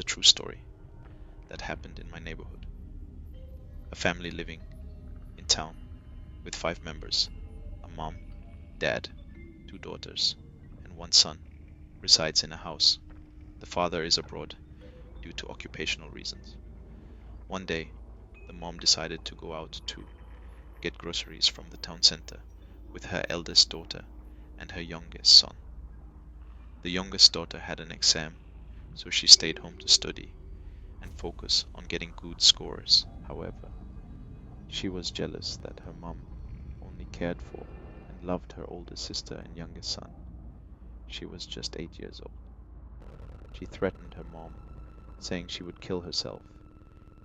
a true story that happened in my neighborhood. A family living in town with 5 members, a mom, dad, 2 daughters, and 1 son, resides in a house. The father is abroad due to occupational reasons. One day, the mom decided to go out to get groceries from the town center with her eldest daughter and her youngest son. The youngest daughter had an exam, so she stayed home to study and focus on getting good scores. However, she was jealous that her mom only cared for and loved her older sister and youngest son. She was just 8 years old. She threatened her mom, saying she would kill herself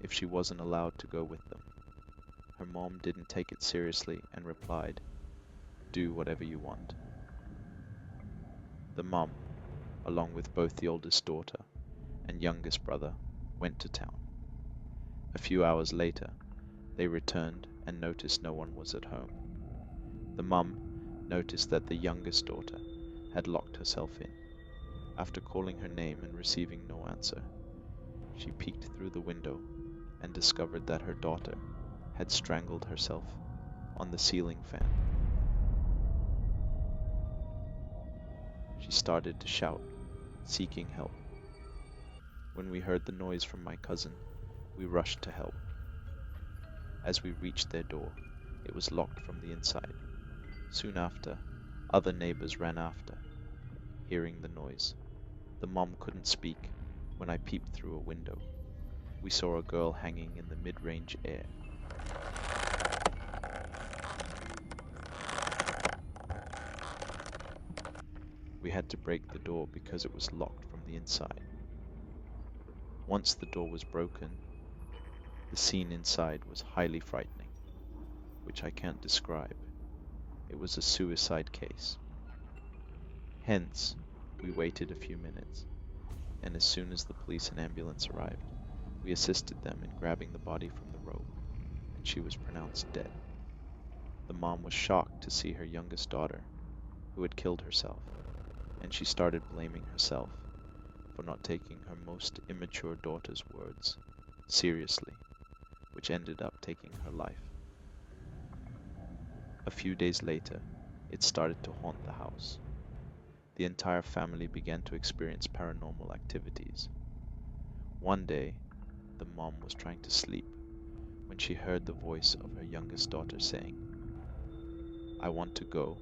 if she wasn't allowed to go with them. Her mom didn't take it seriously and replied, "Do whatever you want." The mom, along with both the oldest daughter and youngest brother, went to town. A few hours later, they returned and noticed no one was at home. The mum noticed that the youngest daughter had locked herself in. After calling her name and receiving no answer, she peeked through the window and discovered that her daughter had strangled herself on the ceiling fan. She started to shout, seeking help. When we heard the noise from my cousin, we rushed to help. As we reached their door, it was locked from the inside. Soon after, other neighbors ran after, hearing the noise. The mom couldn't speak when I peeped through a window. We saw a girl hanging in the mid-range air. We had to break the door because it was locked from the inside. Once the door was broken, the scene inside was highly frightening, which I can't describe. It was a suicide case. Hence, we waited a few minutes, and as soon as the police and ambulance arrived, we assisted them in grabbing the body from the road, and she was pronounced dead. The mom was shocked to see her youngest daughter, who had killed herself, and she started blaming herself for not taking her most immature daughter's words seriously, which ended up taking her life. A few days later, it started to haunt the house. The entire family began to experience paranormal activities. One day, the mom was trying to sleep when she heard the voice of her youngest daughter saying, "I want to go,"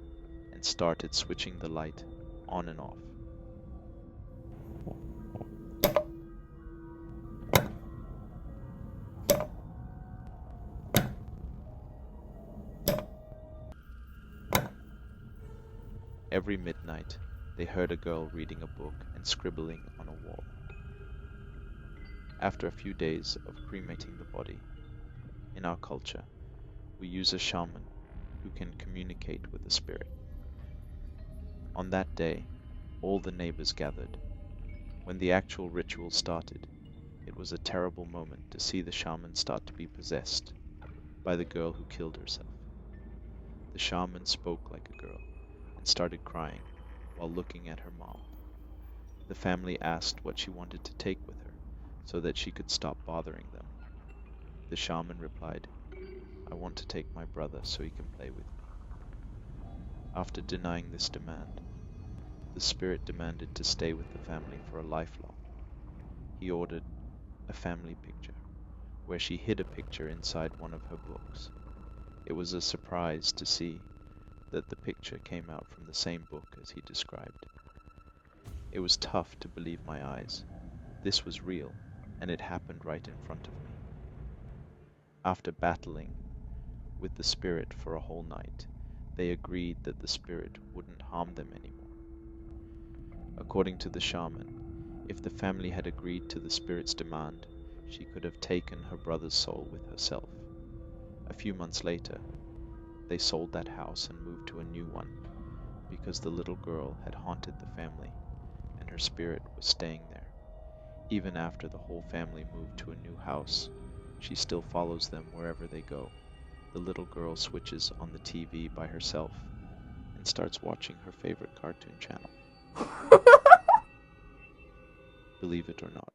and started switching the light on and off. Every midnight, they heard a girl reading a book and scribbling on a wall. After a few days of cremating the body, in our culture, we use a shaman who can communicate with the spirit. On that day, all the neighbors gathered. When the actual ritual started, it was a terrible moment to see the shaman start to be possessed by the girl who killed herself. The shaman spoke like a girl and started crying while looking at her mom. The family asked what she wanted to take with her so that she could stop bothering them. The shaman replied, "I want to take my brother so he can play with me." After denying this demand, the spirit demanded to stay with the family for a lifelong. He ordered a family picture, where she hid a picture inside one of her books. It was a surprise to see that the picture came out from the same book as he described. It was tough to believe my eyes. This was real, and it happened right in front of me. After battling with the spirit for a whole night, they agreed that the spirit wouldn't harm them anymore. According to the shaman, if the family had agreed to the spirit's demand, she could have taken her brother's soul with herself. A few months later, they sold that house and moved to a new one because the little girl had haunted the family and her spirit was staying there. Even after the whole family moved to a new house, she still follows them wherever they go. The little girl switches on the TV by herself and starts watching her favorite cartoon channel. Believe it or not.